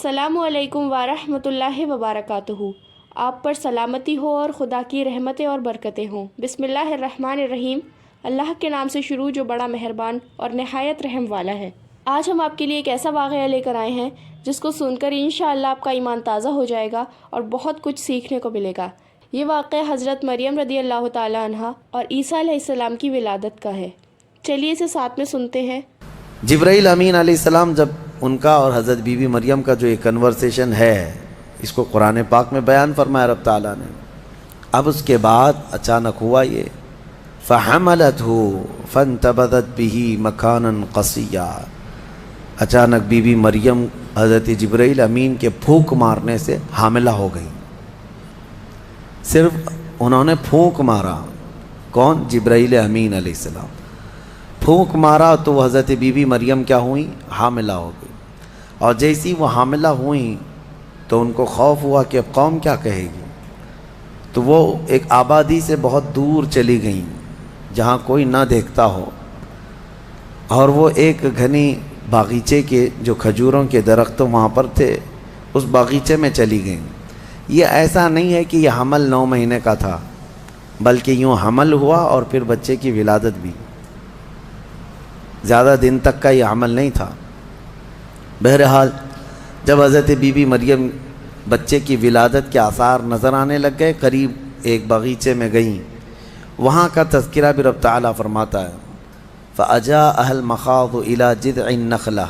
السلام علیکم ورحمۃ اللہ وبرکاتہ۔ آپ پر سلامتی ہو اور خدا کی رحمتیں اور برکتیں ہوں۔ بسم اللہ الرحمن الرحیم۔ اللہ کے نام سے شروع جو بڑا مہربان اور نہایت رحم والا ہے۔ آج ہم آپ کے لیے ایک ایسا واقعہ لے کر آئے ہیں جس کو سن کر انشاءاللہ آپ کا ایمان تازہ ہو جائے گا اور بہت کچھ سیکھنے کو ملے گا۔ یہ واقعہ حضرت مریم رضی اللہ تعالیٰ عنہا اور عیسیٰ علیہ السلام کی ولادت کا ہے۔ چلیے اسے ساتھ میں سنتے ہیں۔ جبرائیل امین علیہ السلام جب ان کا اور حضرت بی بی مریم کا جو ایک کنورسیشن ہے اس کو قرآن پاک میں بیان فرمایا رب تعالیٰ نے۔ اب اس کے بعد اچانک ہوا یہ فَحَمَلَتْهُ فَانْتَبَذَتْ بِهِ مَكَانًا قَصِيًّا، اچانک بی بی مریم حضرت جبرائیل امین کے پھونک مارنے سے حاملہ ہو گئی۔ صرف انہوں نے پھونک مارا، کون؟ جبرائیل امین علیہ السلام پھونک مارا تو وہ حضرت بی بی مریم کیا ہوئیں؟ حاملہ ہو گئی۔ اور جیسی وہ حاملہ ہوئیں تو ان کو خوف ہوا کہ اب قوم کیا کہے گی، تو وہ ایک آبادی سے بہت دور چلی گئیں جہاں کوئی نہ دیکھتا ہو، اور وہ ایک گھنی باغیچے کے جو کھجوروں کے درخت وہاں پر تھے اس باغیچے میں چلی گئیں۔ یہ ایسا نہیں ہے کہ یہ حمل 9 مہینے کا تھا، بلکہ یوں حمل ہوا اور پھر بچے کی ولادت بھی، زیادہ دن تک کا یہ عمل نہیں تھا۔ بہرحال جب حضرت بی بی مریم بچے کی ولادت کے آثار نظر آنے لگ گئے، قریب ایک باغیچے میں گئیں۔ وہاں کا تذکرہ بھی رب تعالیٰ فرماتا ہے فَأَجَاءَهَا الْمَخَاضُ إِلَى جِذْعِ النَّخْلَةِ،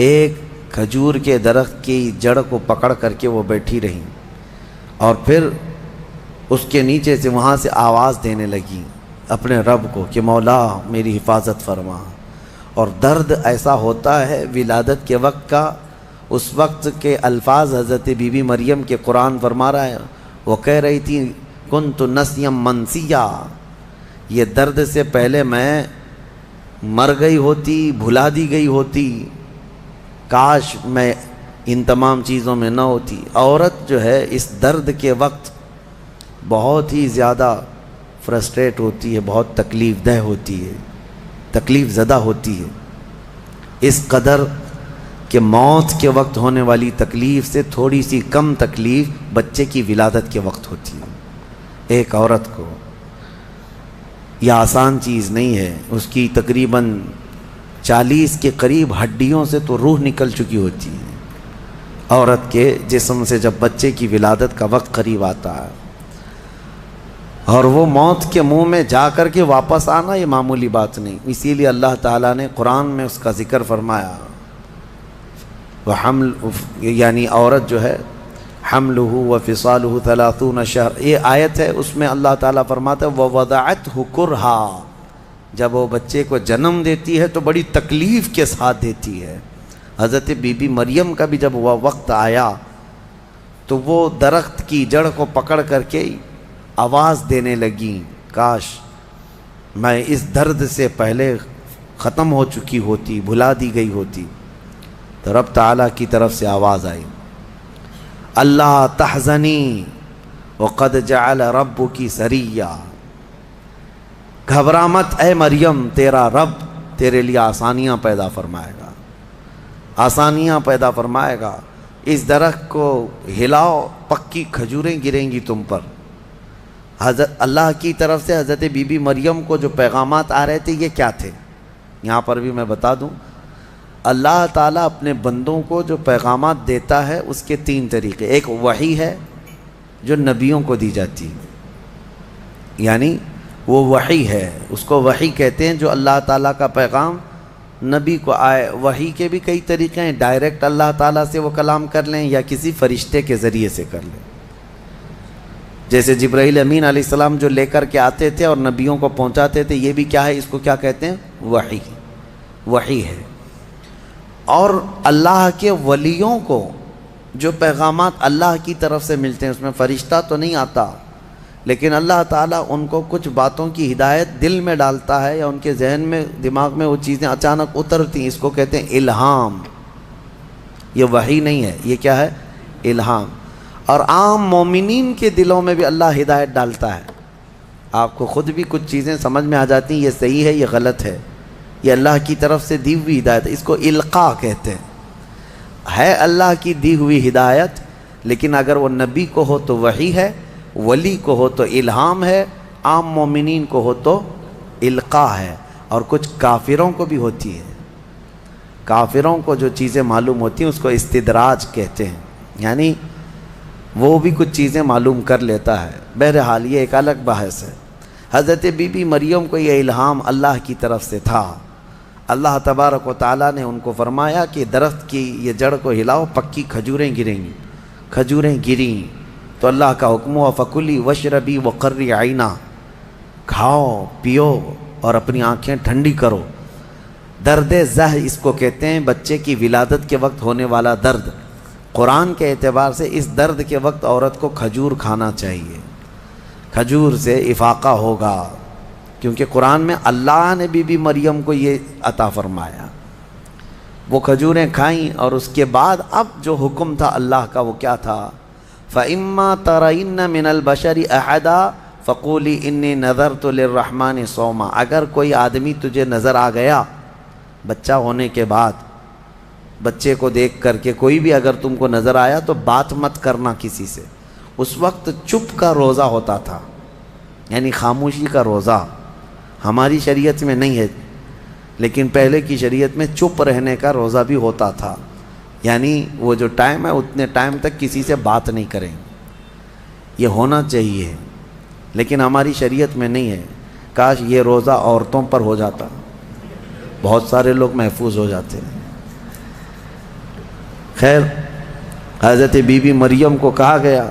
ایک کھجور کے درخت کی جڑ کو پکڑ کر کے وہ بیٹھی رہیں اور پھر اس کے نیچے سے وہاں سے آواز دینے لگیں اپنے رب کو کہ مولا میری حفاظت فرما۔ اور درد ایسا ہوتا ہے ولادت کے وقت کا، اس وقت کے الفاظ حضرت بی بی مریم کے قرآن فرما رہا ہے، وہ کہہ رہی تھی کنت نسیا منسیا، یہ درد سے پہلے میں مر گئی ہوتی، بھلا دی گئی ہوتی، کاش میں ان تمام چیزوں میں نہ ہوتی۔ عورت جو ہے اس درد کے وقت بہت ہی زیادہ فرسٹریٹ ہوتی ہے، بہت تکلیف دہ ہوتی ہے، تکلیف زدہ ہوتی ہے، اس قدر کہ موت کے وقت ہونے والی تکلیف سے تھوڑی سی کم تکلیف بچے کی ولادت کے وقت ہوتی ہے۔ ایک عورت کو یہ آسان چیز نہیں ہے، اس کی تقریباً 40 کے قریب ہڈیوں سے تو روح نکل چکی ہوتی ہے عورت کے جسم سے جب بچے کی ولادت کا وقت قریب آتا ہے، اور وہ موت کے منہ میں جا کر کے واپس آنا یہ معمولی بات نہیں۔ اسی لیے اللہ تعالیٰ نے قرآن میں اس کا ذکر فرمایا، وہ حمل یعنی عورت جو ہے حملہ وفصالہ 30 شہر، یہ آیت ہے، اس میں اللہ تعالیٰ فرماتا ہے ووضعتہ کرہا، جب وہ بچے کو جنم دیتی ہے تو بڑی تکلیف کے ساتھ دیتی ہے۔ حضرت بی بی مریم کا بھی جب وہ وقت آیا تو وہ درخت کی جڑ کو پکڑ کر کے آواز دینے لگیں کاش میں اس درد سے پہلے ختم ہو چکی ہوتی، بھلا دی گئی ہوتی۔ تو رب تعالیٰ کی طرف سے آواز آئی اللہ تحزنی وقد جعل ربکی سریا، گھبرا مت اے مریم، تیرا رب تیرے لیے آسانیاں پیدا فرمائے گا، آسانیاں پیدا فرمائے گا۔ اس درخت کو ہلاؤ، پکی کھجوریں گریں گی تم پر۔ حضرت اللہ کی طرف سے حضرت بی بی مریم کو جو پیغامات آ رہے تھے یہ کیا تھے؟ یہاں پر بھی میں بتا دوں، اللہ تعالیٰ اپنے بندوں کو جو پیغامات دیتا ہے اس کے 3 طریقے۔ ایک وحی ہے جو نبیوں کو دی جاتی ہے، یعنی وہ وحی ہے، اس کو وحی کہتے ہیں، جو اللہ تعالیٰ کا پیغام نبی کو آئے۔ وحی کے بھی کئی طریقے ہیں، ڈائریکٹ اللہ تعالیٰ سے وہ کلام کر لیں یا کسی فرشتے کے ذریعے سے کر لیں، جیسے جبرائیل امین علیہ السلام جو لے کر کے آتے تھے اور نبیوں کو پہنچاتے تھے، یہ بھی کیا ہے، اس کو کیا کہتے ہیں؟ وحی، وحی ہے۔ اور اللہ کے ولیوں کو جو پیغامات اللہ کی طرف سے ملتے ہیں اس میں فرشتہ تو نہیں آتا، لیکن اللہ تعالیٰ ان کو کچھ باتوں کی ہدایت دل میں ڈالتا ہے یا ان کے ذہن میں، دماغ میں وہ چیزیں اچانک اترتی ہیں، اس کو کہتے ہیں الہام۔ یہ وحی نہیں ہے، یہ کیا ہے؟ الہام۔ اور عام مومنین کے دلوں میں بھی اللہ ہدایت ڈالتا ہے، آپ کو خود بھی کچھ چیزیں سمجھ میں آ جاتی ہیں، یہ صحیح ہے، یہ غلط ہے، یہ اللہ کی طرف سے دی ہوئی ہدایت ہے، اس کو القاء کہتے ہیں۔ ہے اللہ کی دی ہوئی ہدایت، لیکن اگر وہ نبی کو ہو تو وحی ہے، ولی کو ہو تو الہام ہے، عام مومنین کو ہو تو القاء ہے، اور کچھ کافروں کو بھی ہوتی ہے۔ کافروں کو جو چیزیں معلوم ہوتی ہیں اس کو استدراج کہتے ہیں، یعنی وہ بھی کچھ چیزیں معلوم کر لیتا ہے۔ بہرحال یہ ایک الگ بحث ہے۔ حضرت بی بی مریم کو یہ الہام اللہ کی طرف سے تھا۔ اللہ تبارک و تعالیٰ نے ان کو فرمایا کہ درخت کی یہ جڑ کو ہلاؤ، پکی کھجوریں گریں گی۔ کھجوریں گریں تو اللہ کا حکم ہوا فکلی وشربی وقری عینا، کھاؤ پیو اور اپنی آنکھیں ٹھنڈی کرو۔ درد زہ اس کو کہتے ہیں، بچے کی ولادت کے وقت ہونے والا درد۔ قرآن کے اعتبار سے اس درد کے وقت عورت کو کھجور کھانا چاہیے، کھجور سے افاقہ ہوگا، کیونکہ قرآن میں اللہ نے بی بی مریم کو یہ عطا فرمایا۔ وہ کھجوریں کھائیں اور اس کے بعد اب جو حکم تھا اللہ کا وہ کیا تھا؟ فَإِمَّا تَرَيِنَّ مِنَ الْبَشَرِ أَحَدًا فَقُولِي إِنِّي نَذَرْتُ لِلرَّحْمَنِ صَوْمًا، اگر کوئی آدمی تجھے نظر آ گیا بچہ ہونے کے بعد، بچے کو دیکھ کر کے کوئی بھی اگر تم کو نظر آیا تو بات مت کرنا کسی سے۔ اس وقت چپ کا روزہ ہوتا تھا، یعنی خاموشی کا روزہ۔ ہماری شریعت میں نہیں ہے، لیکن پہلے کی شریعت میں چپ رہنے کا روزہ بھی ہوتا تھا، یعنی وہ جو ٹائم ہے اتنے ٹائم تک کسی سے بات نہیں کریں، یہ ہونا چاہیے، لیکن ہماری شریعت میں نہیں ہے۔ کاش یہ روزہ عورتوں پر ہو جاتا، بہت سارے لوگ محفوظ ہو جاتے ہیں۔ خیر، حضرت بی بی مریم کو کہا گیا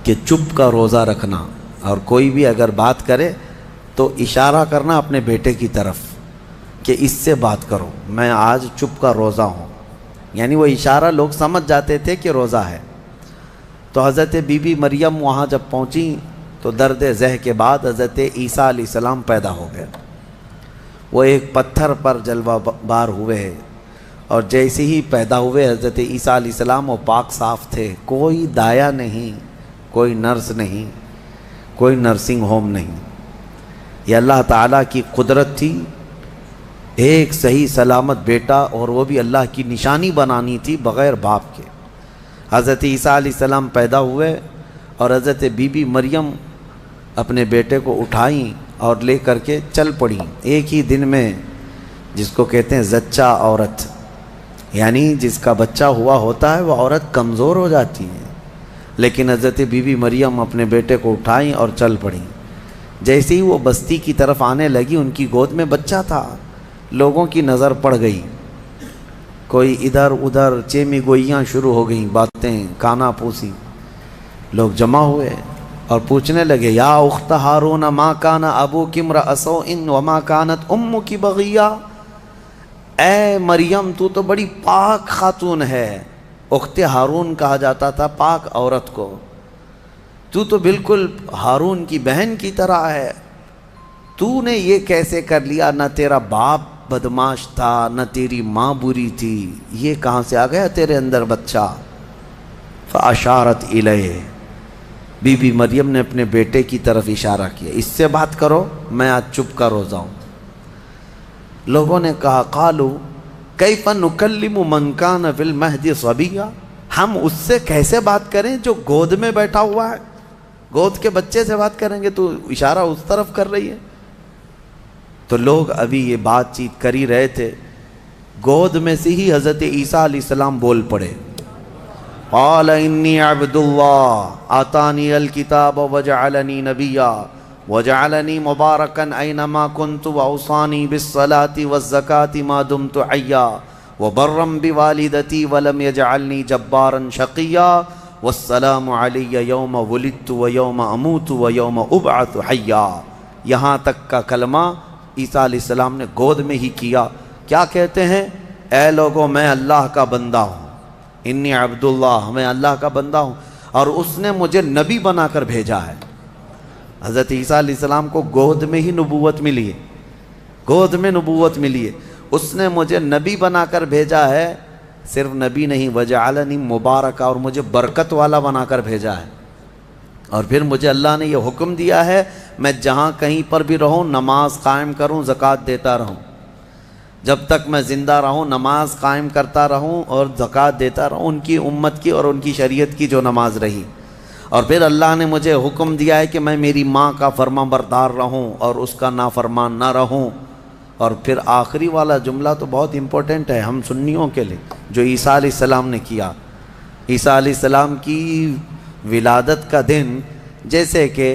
کہ چپ کا روزہ رکھنا، اور کوئی بھی اگر بات کرے تو اشارہ کرنا اپنے بیٹے کی طرف کہ اس سے بات کرو، میں آج چپ کا روزہ ہوں، یعنی وہ اشارہ لوگ سمجھ جاتے تھے کہ روزہ ہے۔ تو حضرت بی بی مریم وہاں جب پہنچی تو درد زہ کے بعد حضرت عیسیٰ علیہ السلام پیدا ہو گئے۔ وہ ایک پتھر پر جلوہ بار ہوئے، اور جیسے ہی پیدا ہوئے حضرت عیسیٰ علیہ السلام وہ پاک صاف تھے، کوئی دایا نہیں، کوئی نرس نہیں، کوئی نرسنگ ہوم نہیں۔ یہ اللہ تعالیٰ کی قدرت تھی، ایک صحیح سلامت بیٹا، اور وہ بھی اللہ کی نشانی بنانی تھی بغیر باپ کے۔ حضرت عیسیٰ علیہ السلام پیدا ہوئے اور حضرت بی بی مریم اپنے بیٹے کو اٹھائیں اور لے کر کے چل پڑیں ایک ہی دن میں، جس کو کہتے ہیں زچہ عورت، یعنی جس کا بچہ ہوا ہوتا ہے وہ عورت کمزور ہو جاتی ہے، لیکن حضرت بی بی مریم اپنے بیٹے کو اٹھائیں اور چل پڑیں۔ جیسے ہی وہ بستی کی طرف آنے لگی، ان کی گود میں بچہ تھا، لوگوں کی نظر پڑ گئی، کوئی ادھر ادھر چیمی گوئیاں شروع ہو گئیں، باتیں کانا پوسی، لوگ جمع ہوئے اور پوچھنے لگے یا اخت ہارون ما کان ابوک امرأ سوء وما کانت امک بغیہ، اے مریم تو تو بڑی پاک خاتون ہے، اخت ہارون کہا جاتا تھا پاک عورت کو، تو بالکل ہارون کی بہن کی طرح ہے، تو نے یہ کیسے کر لیا؟ نہ تیرا باپ بدماش تھا، نہ تیری ماں بری تھی، یہ کہاں سے آ گیا تیرے اندر بچہ؟ فاشارت الیہ، بی بی مریم نے اپنے بیٹے کی طرف اشارہ کیا، اس سے بات کرو، میں آج چپ کا روزہ ہوں۔ لوگوں نے کہا قالوا کیف نکلم من کان فی المہد صبیا، ہم اس سے کیسے بات کریں جو گود میں بیٹھا ہوا ہے؟ گود کے بچے سے بات کریں گے؟ تو اشارہ اس طرف کر رہی ہے۔ تو لوگ ابھی یہ بات چیت کر ہی رہے تھے، گود میں سے ہی حضرت عیسیٰ علیہ السلام بول پڑے، قال انی عبد اللہ آتانی الکتاب وجعلنی نبیا وجعلنی مبارکا اینما کنت واوصانی بالصلاة والزکاة ما دمت حیا وبرا بوالدتی ولم یجعلنی جبارا شقیا والسلام علی یوم ولدت ویوم اموت ویوم ابعث حیا۔ یہاں تک کا کلمہ عیسیٰ علیہ السلام نے گود میں ہی کیا۔ کیا کہتے ہیں؟ اے لوگوں، میں اللہ کا بندہ ہوں، انی عبداللہ، میں اللہ کا بندہ ہوں، اور اس نے مجھے نبی بنا کر بھیجا ہے۔ حضرت عیسیٰ علیہ السلام کو گود میں ہی نبوت ملی ہے، گود میں نبوت ملی ہے، اس نے مجھے نبی بنا کر بھیجا ہے۔ صرف نبی نہیں، وجعلنی مبارکہ، اور مجھے برکت والا بنا کر بھیجا ہے۔ اور پھر مجھے اللہ نے یہ حکم دیا ہے میں جہاں کہیں پر بھی رہوں نماز قائم کروں، زکوٰۃ دیتا رہوں۔ جب تک میں زندہ رہوں نماز قائم کرتا رہوں اور زکوٰۃ دیتا رہوں، ان کی امت کی اور ان کی شریعت کی جو نماز رہی۔ اور پھر اللہ نے مجھے حکم دیا ہے کہ میں میری ماں کا فرما بردار رہوں اور اس کا نافرمان نہ رہوں۔ اور پھر آخری والا جملہ تو بہت امپورٹنٹ ہے ہم سنیوں کے لیے، جو عیسیٰ علیہ السلام نے کیا۔ عیسیٰ علیہ السلام کی ولادت کا دن جیسے کہ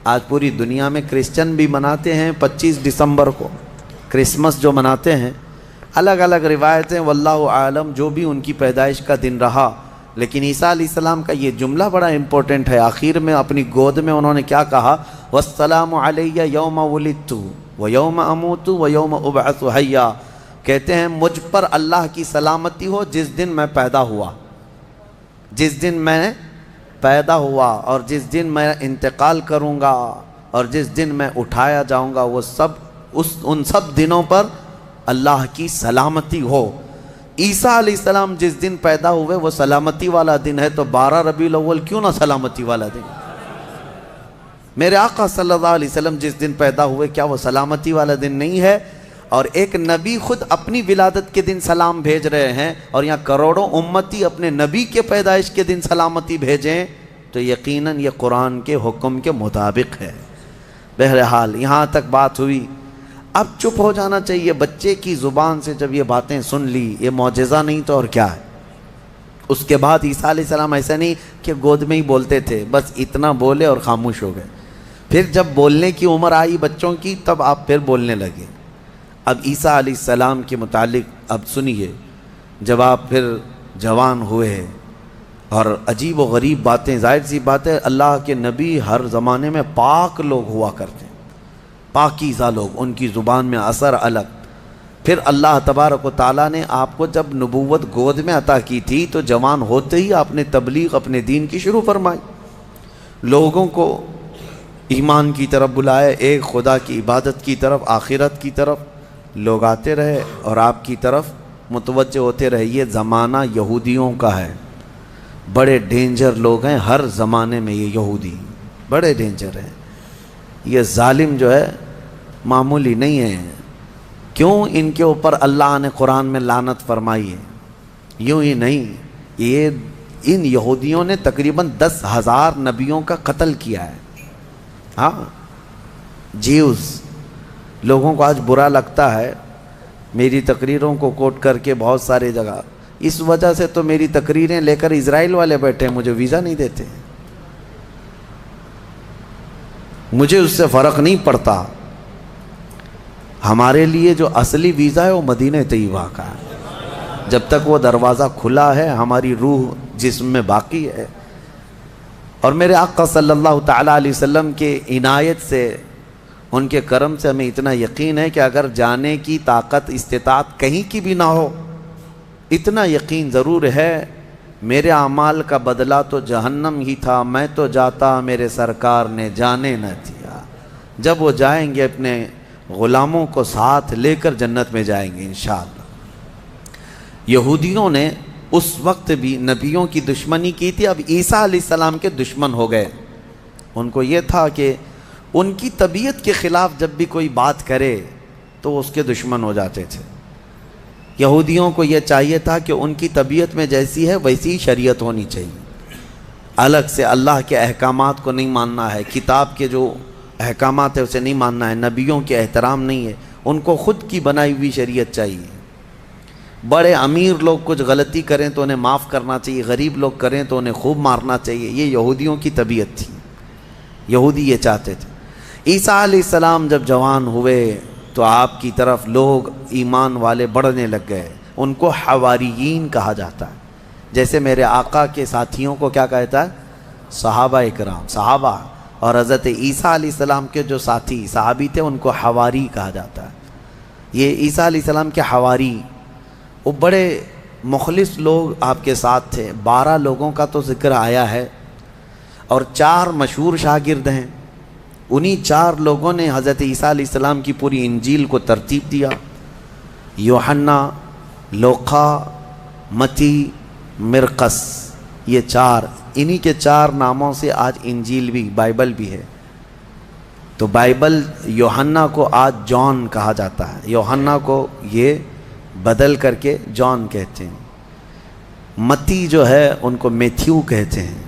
آج پوری دنیا میں کرسچن بھی مناتے ہیں 25 دسمبر کو، کرسمس جو مناتے ہیں، الگ الگ روایتیں واللہ عالم جو بھی ان کی پیدائش کا دن رہا، لیکن عیسیٰ علیہ السلام کا یہ جملہ بڑا امپورٹنٹ ہے۔ آخر میں اپنی گود میں انہوں نے کیا کہا؟ والسلام علیہ یوم ولدت ویوم اموت ویوم ابعث حیا، کہتے ہیں مجھ پر اللہ کی سلامتی ہو جس دن میں پیدا ہوا، جس دن میں پیدا ہوا اور جس دن میں انتقال کروں گا اور جس دن میں اٹھایا جاؤں گا، وہ سب ان سب دنوں پر اللہ کی سلامتی ہو۔ عیسیٰ علیہ السلام جس دن پیدا ہوئے وہ سلامتی والا دن ہے، تو 12 ربیع الاول کیوں نہ سلامتی والا دن؟ میرے آقا صلی اللہ علیہ وسلم جس دن پیدا ہوئے کیا وہ سلامتی والا دن نہیں ہے؟ اور ایک نبی خود اپنی ولادت کے دن سلام بھیج رہے ہیں، اور یہاں کروڑوں امتی اپنے نبی کے پیدائش کے دن سلامتی بھیجیں، تو یقیناً یہ قرآن کے حکم کے مطابق ہے۔ بہرحال یہاں تک بات ہوئی، اب چپ ہو جانا چاہیے۔ بچے کی زبان سے جب یہ باتیں سن لی، یہ معجزہ نہیں تو اور کیا ہے؟ اس کے بعد عیسیٰ علیہ السلام ایسا نہیں کہ گود میں ہی بولتے تھے، بس اتنا بولے اور خاموش ہو گئے۔ پھر جب بولنے کی عمر آئی بچوں کی، تب آپ پھر بولنے لگے۔ اب عیسیٰ علیہ السلام کے متعلق اب سنیے، جب آپ پھر جوان ہوئے اور عجیب و غریب باتیں، ظاہر سی بات ہے اللہ کے نبی ہر زمانے میں پاک لوگ ہوا کرتے ہیں، پاکیزہ لوگ، ان کی زبان میں اثر الگ۔ پھر اللہ تبارک و تعالیٰ نے آپ کو جب نبوت گود میں عطا کی تھی تو جوان ہوتے ہی آپ نے تبلیغ اپنے دین کی شروع فرمائی، لوگوں کو ایمان کی طرف بلائے، ایک خدا کی عبادت کی طرف، آخرت کی طرف لوگ آتے رہے اور آپ کی طرف متوجہ ہوتے رہے۔ یہ زمانہ یہودیوں کا ہے، بڑے ڈینجر لوگ ہیں ہر زمانے میں، یہ یہودی بڑے ڈینجر ہیں۔ یہ ظالم جو ہے معمولی نہیں ہے، کیوں ان کے اوپر اللہ نے قرآن میں لعنت فرمائی ہے؟ یوں ہی نہیں، یہ ان یہودیوں نے تقریباً 10,000 نبیوں کا قتل کیا ہے۔ ہاں، جیوز لوگوں کو آج برا لگتا ہے میری تقریروں کو کوٹ کر کے بہت سارے جگہ، اس وجہ سے تو میری تقریریں لے کر اسرائیل والے بیٹھے ہیں، مجھے ویزا نہیں دیتے، مجھے اس سے فرق نہیں پڑتا۔ ہمارے لیے جو اصلی ویزا ہے وہ مدینہ طیبہ کا ہے، جب تک وہ دروازہ کھلا ہے ہماری روح جسم میں باقی ہے۔ اور میرے آقا صلی اللہ تعالیٰ علیہ وسلم کے عنایت سے، ان کے کرم سے ہمیں اتنا یقین ہے کہ اگر جانے کی طاقت استطاعت کہیں کی بھی نہ ہو، اتنا یقین ضرور ہے میرے اعمال کا بدلہ تو جہنم ہی تھا، میں تو جاتا میرے سرکار نے جانے نہ دیا۔ جب وہ جائیں گے اپنے غلاموں کو ساتھ لے کر جنت میں جائیں گے انشاءاللہ۔ یہودیوں نے اس وقت بھی نبیوں کی دشمنی کی تھی، اب عیسیٰ علیہ السلام کے دشمن ہو گئے۔ ان کو یہ تھا کہ ان کی طبیعت کے خلاف جب بھی کوئی بات کرے تو اس کے دشمن ہو جاتے تھے۔ یہودیوں کو یہ چاہیے تھا کہ ان کی طبیعت میں جیسی ہے ویسی شریعت ہونی چاہیے، الگ سے اللہ کے احکامات کو نہیں ماننا ہے، کتاب کے جو احکامات ہے اسے نہیں ماننا ہے، نبیوں کے احترام نہیں ہے، ان کو خود کی بنائی ہوئی شریعت چاہیے۔ بڑے امیر لوگ کچھ غلطی کریں تو انہیں معاف کرنا چاہیے، غریب لوگ کریں تو انہیں خوب مارنا چاہیے، یہ یہودیوں کی طبیعت تھی، یہودی یہ چاہتے تھے۔ عیسیٰ علیہ السلام جب جوان ہوئے تو آپ کی طرف لوگ ایمان والے بڑھنے لگ گئے، ان کو حواریین کہا جاتا ہے، جیسے میرے آقا کے ساتھیوں کو کیا کہتا ہے؟ صحابہ اکرام، صحابہ، اور حضرت عیسیٰ علیہ السلام کے جو ساتھی صحابی تھے ان کو حواری کہا جاتا ہے۔ یہ عیسیٰ علیہ السلام کے حواری، وہ بڑے مخلص لوگ آپ کے ساتھ تھے۔ 12 لوگوں کا تو ذکر آیا ہے اور 4 مشہور شاگرد ہیں، انہی 4 لوگوں نے حضرت عیسیٰ علیہ السلام کی پوری انجیل کو ترتیب دیا۔ یوحنا، لوقا، متی، مرقس، یہ 4، انہی کے 4 ناموں سے آج انجیل بھی، بائبل بھی ہے۔ تو بائبل یوحنا کو آج جان کہا جاتا ہے، یوحنا کو یہ بدل کر کے جان کہتے ہیں، متی جو ہے ان کو میتھیو کہتے ہیں،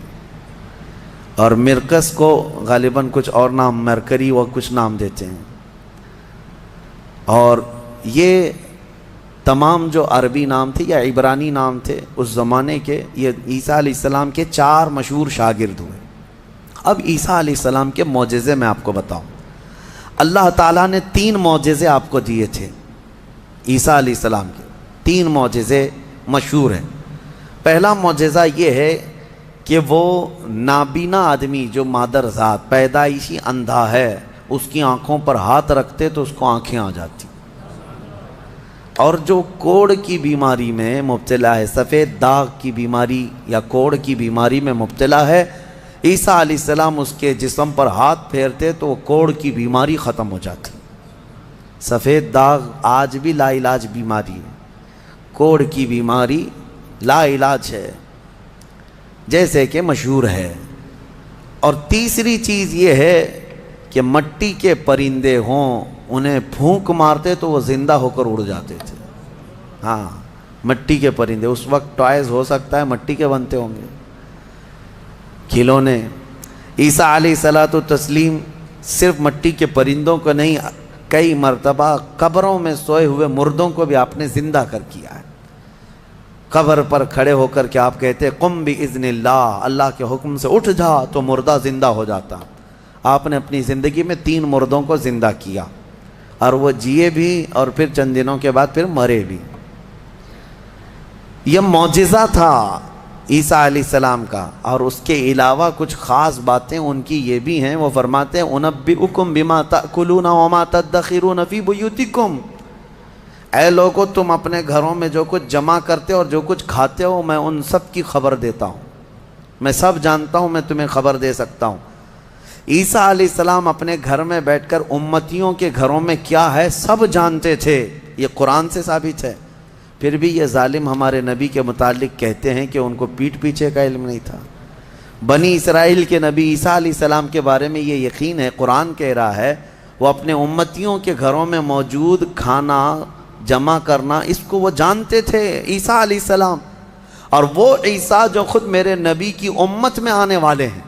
اور مرکس کو غالباً کچھ اور نام، مرکری و کچھ نام دیتے ہیں۔ اور یہ تمام جو عربی نام تھے یا عبرانی نام تھے اس زمانے کے، یہ عیسیٰ علیہ السلام کے 4 مشہور شاگرد ہوئے۔ اب عیسیٰ علیہ السلام کے معجزے میں آپ کو بتاؤں، اللہ تعالیٰ نے 3 معجزے آپ کو دیے تھے عیسیٰ علیہ السلام کے، 3 معجزے مشہور ہیں۔ پہلا معجزہ یہ ہے کہ وہ نابینا آدمی جو مادر ذات پیدائشی اندھا ہے، اس کی آنکھوں پر ہاتھ رکھتے تو اس کو آنکھیں آ جاتی، اور جو کوڑ کی بیماری میں مبتلا ہے، سفید داغ کی بیماری یا کوڑ کی بیماری میں مبتلا ہے، عیسیٰ علیہ السلام اس کے جسم پر ہاتھ پھیرتے تو وہ کوڑ کی بیماری ختم ہو جاتی۔ سفید داغ آج بھی لا علاج بیماری ہے، کوڑ کی بیماری لا علاج ہے جیسے کہ مشہور ہے۔ اور تیسری چیز یہ ہے کہ مٹی کے پرندے ہوں، انہیں پھونک مارتے تو وہ زندہ ہو کر اڑ جاتے تھے۔ ہاں، مٹی کے پرندے، اس وقت ٹوائز ہو سکتا ہے مٹی کے بنتے ہوں گے، کھلونے۔ عیسیٰ علیہ الصلوۃ والتسلیم صرف مٹی کے پرندوں کو نہیں، کئی مرتبہ قبروں میں سوئے ہوئے مردوں کو بھی آپ نے زندہ کر کیا ہے۔ قبر پر کھڑے ہو کر کے آپ کہتے قم باذن اللہ، اللہ کے حکم سے اٹھ جا، تو مردہ زندہ ہو جاتا۔ آپ نے اپنی زندگی میں 3 مردوں کو زندہ کیا، اور وہ جیے بھی اور پھر چند دنوں کے بعد پھر مرے بھی۔ یہ معجزہ تھا عیسیٰ علیہ السلام کا۔ اور اس کے علاوہ کچھ خاص باتیں ان کی یہ بھی ہیں، وہ فرماتے ہیں انبئکم بما تأکلون وما تدخرون فی بیوتکم، اے لوگو تم اپنے گھروں میں جو کچھ جمع کرتے ہو اور جو کچھ کھاتے ہو میں ان سب کی خبر دیتا ہوں، میں سب جانتا ہوں، میں تمہیں خبر دے سکتا ہوں۔ عیسیٰ علیہ السلام اپنے گھر میں بیٹھ کر امتیوں کے گھروں میں کیا ہے سب جانتے تھے، یہ قرآن سے ثابت ہے۔ پھر بھی یہ ظالم ہمارے نبی کے متعلق کہتے ہیں کہ ان کو پیٹھ پیچھے کا علم نہیں تھا۔ بنی اسرائیل کے نبی عیسیٰ علیہ السلام کے بارے میں یہ یقین ہے، قرآن کہہ رہا ہے وہ اپنے امتیوں کے گھروں میں موجود کھانا جمع کرنا، اس کو وہ جانتے تھے عیسیٰ علیہ السلام۔ اور وہ عیسیٰ جو خود میرے نبی کی امت میں آنے والے ہیں،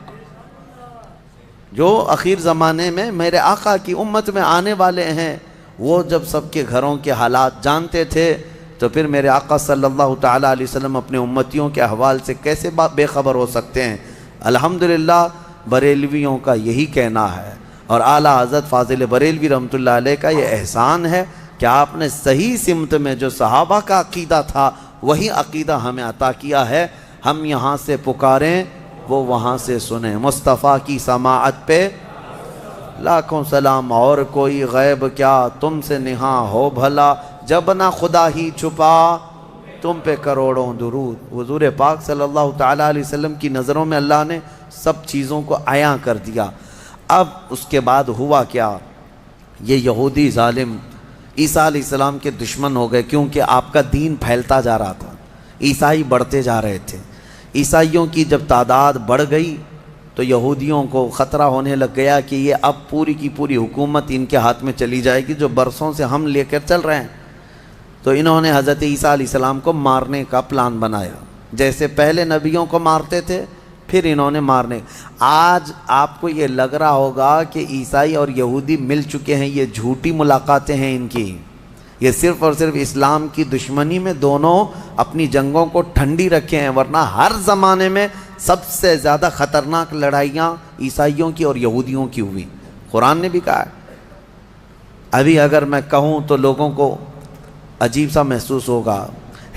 جو اخیر زمانے میں میرے آقا کی امت میں آنے والے ہیں، وہ جب سب کے گھروں کے حالات جانتے تھے تو پھر میرے آقا صلی اللہ تعالیٰ علیہ وسلم اپنے امتیوں کے احوال سے کیسے بے خبر ہو سکتے ہیں؟ الحمدللہ بریلویوں کا یہی کہنا ہے، اور اعلیٰ حضرت فاضل بریلوی رحمۃ اللہ علیہ کا یہ احسان ہے کہ آپ نے صحیح سمت میں جو صحابہ کا عقیدہ تھا وہی عقیدہ ہمیں عطا کیا ہے۔ ہم یہاں سے پکاریں وہ وہاں سے سنیں، مصطفیٰ کی سماعت پہ لاکھوں سلام، اور کوئی غیب کیا تم سے نہاں ہو بھلا، جب نہ خدا ہی چھپا تم پہ کروڑوں درود۔ حضور پاک صلی اللہ تعالیٰ علیہ وسلم کی نظروں میں اللہ نے سب چیزوں کو عیاں کر دیا۔ اب اس کے بعد ہوا کیا؟ یہ یہودی ظالم عیسیٰ علیہ السلام کے دشمن ہو گئے، کیونکہ آپ کا دین پھیلتا جا رہا تھا، عیسائی بڑھتے جا رہے تھے۔ عیسائیوں کی جب تعداد بڑھ گئی تو یہودیوں کو خطرہ ہونے لگ گیا کہ یہ اب پوری کی پوری حکومت ان کے ہاتھ میں چلی جائے گی جو برسوں سے ہم لے کر چل رہے ہیں۔ تو انہوں نے حضرت عیسیٰ علیہ السلام کو مارنے کا پلان بنایا، جیسے پہلے نبیوں کو مارتے تھے پھر انہوں نے مارنے۔ آج آپ کو یہ لگ رہا ہوگا کہ عیسائی اور یہودی مل چکے ہیں، یہ جھوٹی ملاقاتیں ہیں ان کی، یہ صرف اور صرف اسلام کی دشمنی میں دونوں اپنی جنگوں کو ٹھنڈی رکھے ہیں، ورنہ ہر زمانے میں سب سے زیادہ خطرناک لڑائیاں عیسائیوں کی اور یہودیوں کی ہوئی، قرآن نے بھی کہا ہے۔ ابھی اگر میں کہوں تو لوگوں کو عجیب سا محسوس ہوگا،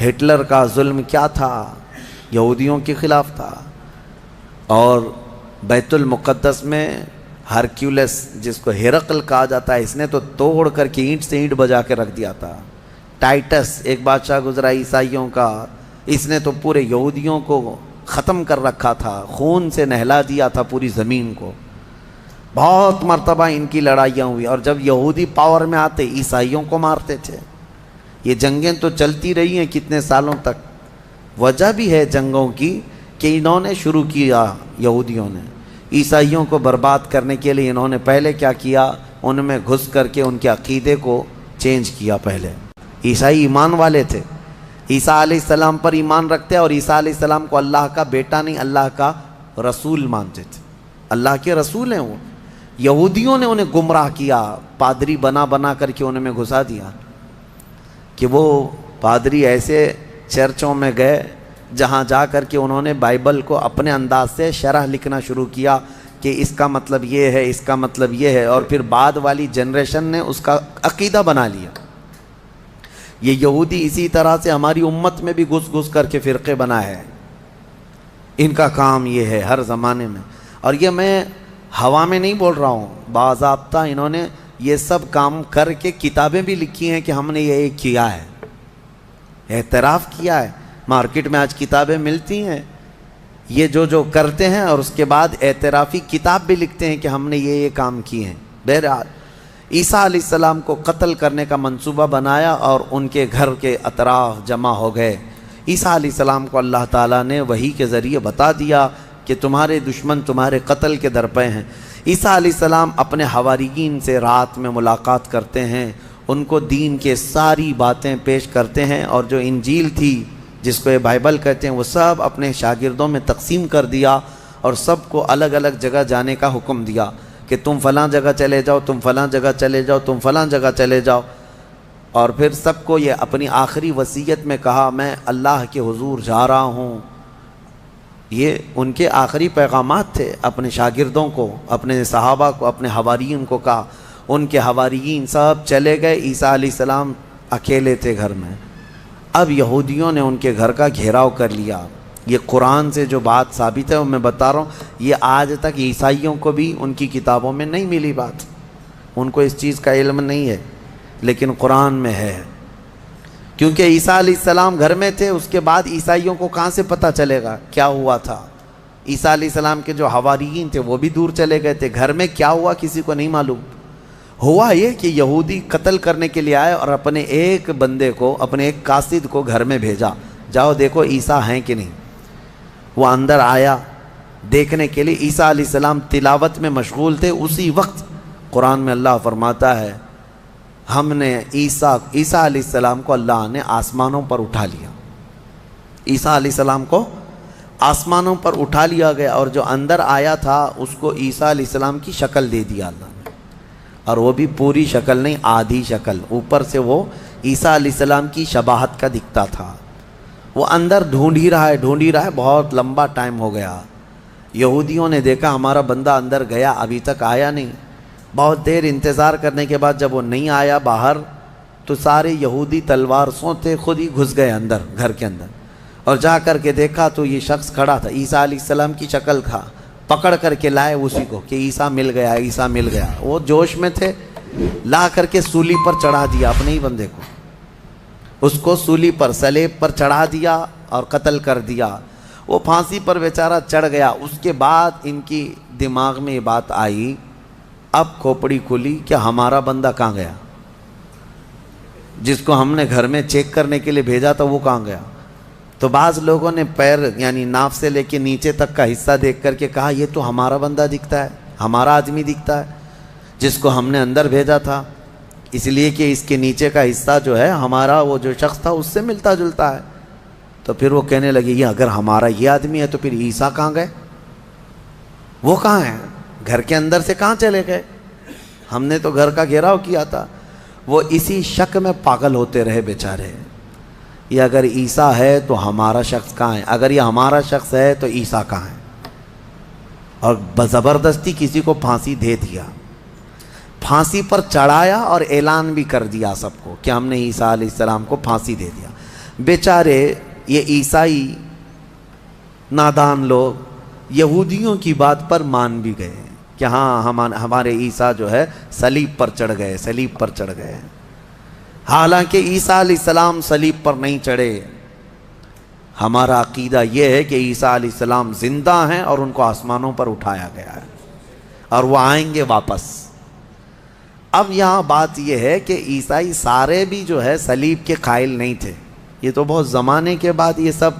ہٹلر کا ظلم کیا تھا؟ یہودیوں کے خلاف تھا۔ اور بیت المقدس میں ہرکیولس جس کو ہرقل کہا جاتا ہے، اس نے تو توڑ کر کے اینٹ سے اینٹ بجا کے رکھ دیا تھا۔ ٹائٹس ایک بادشاہ گزرا عیسائیوں کا، اس نے تو پورے یہودیوں کو ختم کر رکھا تھا، خون سے نہلا دیا تھا پوری زمین کو۔ بہت مرتبہ ان کی لڑائیاں ہوئی، اور جب یہودی پاور میں آتے عیسائیوں کو مارتے تھے۔ یہ جنگیں تو چلتی رہی ہیں کتنے سالوں تک۔ وجہ بھی ہے جنگوں کی کہ انہوں نے شروع کیا، یہودیوں نے، عیسائیوں کو برباد کرنے کے لیے انہوں نے پہلے کیا کیا؟ ان میں گھس کر کے ان کے عقیدے کو چینج کیا۔ پہلے عیسائی ایمان والے تھے، عیسیٰ علیہ السلام پر ایمان رکھتے اور عیسیٰ علیہ السلام کو اللہ کا بیٹا نہیں، اللہ کا رسول مانتے تھے، اللہ کے رسول ہیں وہ۔ یہودیوں نے انہیں گمراہ کیا، پادری بنا بنا کر کے انہیں میں گھسا دیا کہ وہ پادری ایسے چرچوں میں گئے جہاں جا کر کے انہوں نے بائبل کو اپنے انداز سے شرح لکھنا شروع کیا کہ اس کا مطلب یہ ہے، اس کا مطلب یہ ہے، اور پھر بعد والی جنریشن نے اس کا عقیدہ بنا لیا۔ یہ یہودی اسی طرح سے ہماری امت میں بھی گھس گھس کر کے فرقے بنا ہے، ان کا کام یہ ہے ہر زمانے میں۔ اور یہ میں ہوا میں نہیں بول رہا ہوں، باضابطہ انہوں نے یہ سب کام کر کے کتابیں بھی لکھی ہیں کہ ہم نے یہ کیا ہے، اعتراف کیا ہے۔ مارکیٹ میں آج کتابیں ملتی ہیں یہ جو کرتے ہیں، اور اس کے بعد اعترافی کتاب بھی لکھتے ہیں کہ ہم نے یہ کام کیے ہیں۔ بہرحال عیسیٰ علیہ السلام کو قتل کرنے کا منصوبہ بنایا اور ان کے گھر کے اطراف جمع ہو گئے۔ عیسیٰ علیہ السلام کو اللہ تعالیٰ نے وحی کے ذریعے بتا دیا کہ تمہارے دشمن تمہارے قتل کے درپے ہیں۔ عیسیٰ علیہ السلام اپنے حواریین سے رات میں ملاقات کرتے ہیں، ان کو دین کے ساری باتیں پیش کرتے ہیں، اور جو انجیل تھی جس کو یہ بائبل کہتے ہیں وہ سب اپنے شاگردوں میں تقسیم کر دیا، اور سب کو الگ الگ جگہ جانے کا حکم دیا کہ تم فلاں جگہ چلے جاؤ، تم فلاں جگہ چلے جاؤ، تم فلاں جگہ چلے جاؤ۔ اور پھر سب کو یہ اپنی آخری وصیت میں کہا میں اللہ کے حضور جا رہا ہوں۔ یہ ان کے آخری پیغامات تھے اپنے شاگردوں کو، اپنے صحابہ کو، اپنے حواریین کو کہا۔ ان کے حواریین سب چلے گئے، عیسیٰ علیہ السلام اکیلے تھے گھر میں۔ اب یہودیوں نے ان کے گھر کا گھیراؤ کر لیا۔ یہ قرآن سے جو بات ثابت ہے وہ میں بتا رہا ہوں، یہ آج تک عیسائیوں کو بھی ان کی کتابوں میں نہیں ملی بات، ان کو اس چیز کا علم نہیں ہے، لیکن قرآن میں ہے۔ کیونکہ عیسیٰ علیہ السلام گھر میں تھے، اس کے بعد عیسائیوں کو کہاں سے پتہ چلے گا کیا ہوا تھا؟ عیسیٰ علیہ السلام کے جو حواریین تھے وہ بھی دور چلے گئے تھے، گھر میں کیا ہوا کسی کو نہیں معلوم۔ ہوا یہ کہ یہودی قتل کرنے کے لیے آئے اور اپنے ایک بندے کو، اپنے ایک قاصد کو گھر میں بھیجا، جاؤ دیکھو عیسیٰ ہیں کہ نہیں۔ وہ اندر آیا دیکھنے کے لیے، عیسیٰ علیہ السلام تلاوت میں مشغول تھے۔ اسی وقت قرآن میں اللہ فرماتا ہے ہم نے عیسیٰ علیہ السلام کو اللہ نے آسمانوں پر اٹھا لیا۔ عیسیٰ علیہ السلام کو آسمانوں پر اٹھا لیا گیا، اور جو اندر آیا تھا اس کو عیسیٰ علیہ السلام کی شکل دے دیا اللہ نے، اور وہ بھی پوری شکل نہیں، آدھی شکل، اوپر سے وہ عیسیٰ علیہ السلام کی شباہت کا دکھتا تھا۔ وہ اندر ڈھونڈ ہی رہا ہے، بہت لمبا ٹائم ہو گیا۔ یہودیوں نے دیکھا ہمارا بندہ اندر گیا ابھی تک آیا نہیں، بہت دیر انتظار کرنے کے بعد جب وہ نہیں آیا باہر، تو سارے یہودی تلوار سوتے خود ہی گھس گئے اندر، گھر کے اندر، اور جا کر کے دیکھا تو یہ شخص کھڑا تھا، عیسیٰ علیہ السلام کی شکل تھا، پکڑ کر کے لائے اسی کو کہ عیسیٰ مل گیا، عیسیٰ مل گیا۔ وہ جوش میں تھے، لا کر کے سولی پر چڑھا دیا اپنے ہی بندے کو، اس کو سولی پر، سلیب پر چڑھا دیا اور قتل کر دیا۔ وہ پھانسی پر بیچارہ چڑھ گیا۔ اس کے بعد ان کی دماغ میں یہ بات آئی، اب کھوپڑی کھلی کہ ہمارا بندہ کہاں گیا، جس کو ہم نے گھر میں چیک کرنے کے لیے بھیجا تھا وہ کہاں گیا؟ تو بعض لوگوں نے پیر یعنی ناف سے لے کے نیچے تک کا حصہ دیکھ کر کے کہا یہ تو ہمارا بندہ دکھتا ہے، ہمارا آدمی دکھتا ہے جس کو ہم نے اندر بھیجا تھا، اس لیے کہ اس کے نیچے کا حصہ جو ہے ہمارا وہ جو شخص تھا اس سے ملتا جلتا ہے۔ تو پھر وہ کہنے لگے یہ اگر ہمارا یہ آدمی ہے تو پھر عیسیٰ کہاں گئے، وہ کہاں ہیں، گھر کے اندر سے کہاں چلے گئے، ہم نے تو گھر کا گھیراؤ کیا تھا۔ وہ اسی شک میں پاگل ہوتے رہے بیچارے، یہ اگر عیسیٰ ہے تو ہمارا شخص کہاں ہے، اگر یہ ہمارا شخص ہے تو عیسیٰ کہاں ہے، اور زبردستی کسی کو پھانسی دے دیا، پھانسی پر چڑھایا اور اعلان بھی کر دیا سب کو کہ ہم نے عیسیٰ علیہ السلام کو پھانسی دے دیا۔ بیچارے یہ عیسائی نادان لوگ یہودیوں کی بات پر مان بھی گئے کہ ہاں ہمارے عیسیٰ جو ہے صلیب پر چڑھ گئے، صلیب پر چڑھ گئے، حالانکہ عیسیٰ علیہ السلام صلیب پر نہیں چڑھے۔ ہمارا عقیدہ یہ ہے کہ عیسیٰ علیہ السلام زندہ ہیں اور ان کو آسمانوں پر اٹھایا گیا ہے اور وہ آئیں گے واپس۔ اب یہاں بات یہ ہے کہ عیسائی سارے بھی جو ہے صلیب کے قائل نہیں تھے، یہ تو بہت زمانے کے بعد یہ سب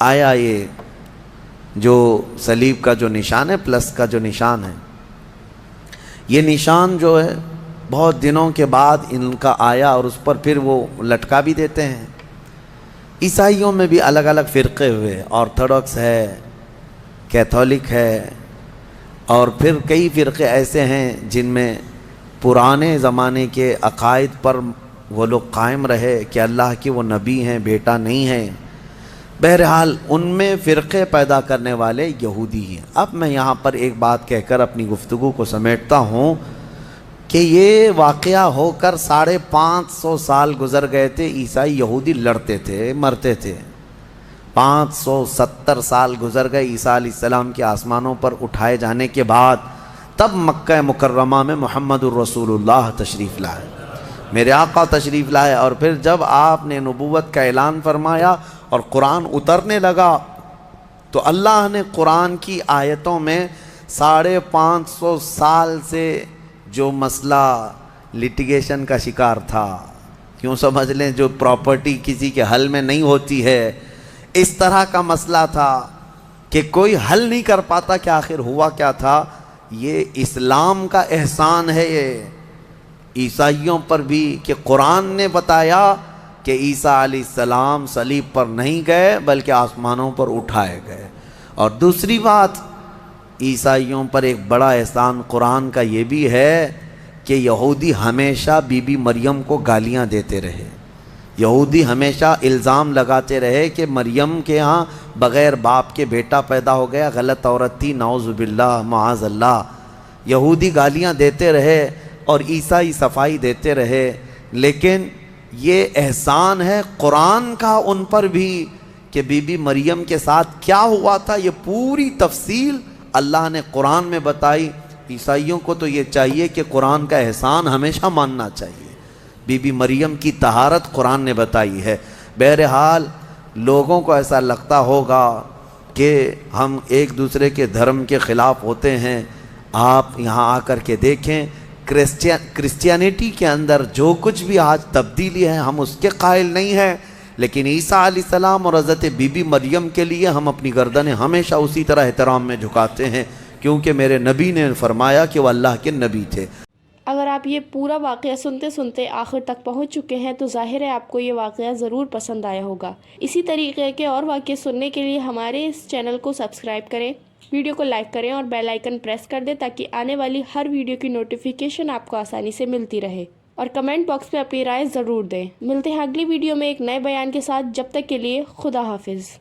آیا، یہ جو صلیب کا جو نشان ہے، پلس کا جو نشان ہے، یہ نشان جو ہے بہت دنوں کے بعد ان کا آیا اور اس پر پھر وہ لٹکا بھی دیتے ہیں۔ عیسائیوں میں بھی الگ الگ فرقے ہوئے، آرتھوڈکس ہے، کیتھولک ہے، اور پھر کئی فرقے ایسے ہیں جن میں پرانے زمانے کے عقائد پر وہ لوگ قائم رہے کہ اللہ کے وہ نبی ہیں، بیٹا نہیں ہیں۔ بہرحال ان میں فرقے پیدا کرنے والے یہودی ہیں۔ اب میں یہاں پر ایک بات کہہ کر اپنی گفتگو کو سمیٹتا ہوں کہ یہ واقعہ ہو کر 550 سال گزر گئے تھے، عیسائی یہودی لڑتے تھے، مرتے تھے۔ 570 سال گزر گئے عیسیٰ علیہ السلام کے آسمانوں پر اٹھائے جانے کے بعد، تب مکہ مکرمہ میں محمد الرسول اللہ تشریف لائے، میرے آقا تشریف لائے، اور پھر جب آپ نے نبوت کا اعلان فرمایا اور قرآن اترنے لگا تو اللہ نے قرآن کی آیتوں میں 550 سال سے جو مسئلہ لٹیگیشن کا شکار تھا، کیوں سمجھ لیں جو پراپرٹی کسی کے حل میں نہیں ہوتی ہے، اس طرح کا مسئلہ تھا کہ کوئی حل نہیں کر پاتا کہ آخر ہوا کیا تھا۔ یہ اسلام کا احسان ہے یہ عیسائیوں پر بھی کہ قرآن نے بتایا کہ عیسیٰ علیہ السلام صلیب پر نہیں گئے بلکہ آسمانوں پر اٹھائے گئے۔ اور دوسری بات، عیسائیوں پر ایک بڑا احسان قرآن کا یہ بھی ہے کہ یہودی ہمیشہ بی بی مریم کو گالیاں دیتے رہے، یہودی ہمیشہ الزام لگاتے رہے کہ مریم کے ہاں بغیر باپ کے بیٹا پیدا ہو گیا، غلط عورت تھی، نعوذ باللہ معاذ اللہ۔ یہودی گالیاں دیتے رہے اور عیسائی صفائی دیتے رہے، لیکن یہ احسان ہے قرآن کا ان پر بھی کہ بی بی مریم کے ساتھ کیا ہوا تھا، یہ پوری تفصیل اللہ نے قرآن میں بتائی۔ عیسائیوں کو تو یہ چاہیے کہ قرآن کا احسان ہمیشہ ماننا چاہیے۔ بی بی مریم کی طہارت قرآن نے بتائی ہے۔ بہرحال لوگوں کو ایسا لگتا ہوگا کہ ہم ایک دوسرے کے دھرم کے خلاف ہوتے ہیں، آپ یہاں آ کر کے دیکھیں کرسچینٹی کے اندر جو کچھ بھی آج تبدیلی ہے ہم اس کے قائل نہیں ہیں، لیکن عیسیٰ علیہ السلام اور حضرت بی بی مریم کے لیے ہم اپنی گردنیں ہمیشہ اسی طرح احترام میں جھکاتے ہیں، کیونکہ میرے نبی نے فرمایا کہ وہ اللہ کے نبی تھے۔ اگر آپ یہ پورا واقعہ سنتے سنتے آخر تک پہنچ چکے ہیں تو ظاہر ہے آپ کو یہ واقعہ ضرور پسند آیا ہوگا۔ اسی طریقے کے اور واقعے سننے کے لیے ہمارے اس چینل کو سبسکرائب کریں، ویڈیو کو لائک کریں اور بیل آئیکن پریس کر دیں تاکہ آنے والی ہر ویڈیو کی نوٹیفیکیشن آپ کو آسانی سے ملتی رہے، اور کمنٹ باکس میں اپنی رائے ضرور دیں۔ ملتے ہیں اگلی ویڈیو میں ایک نئے بیان کے ساتھ، جب تک کے لیے خدا حافظ۔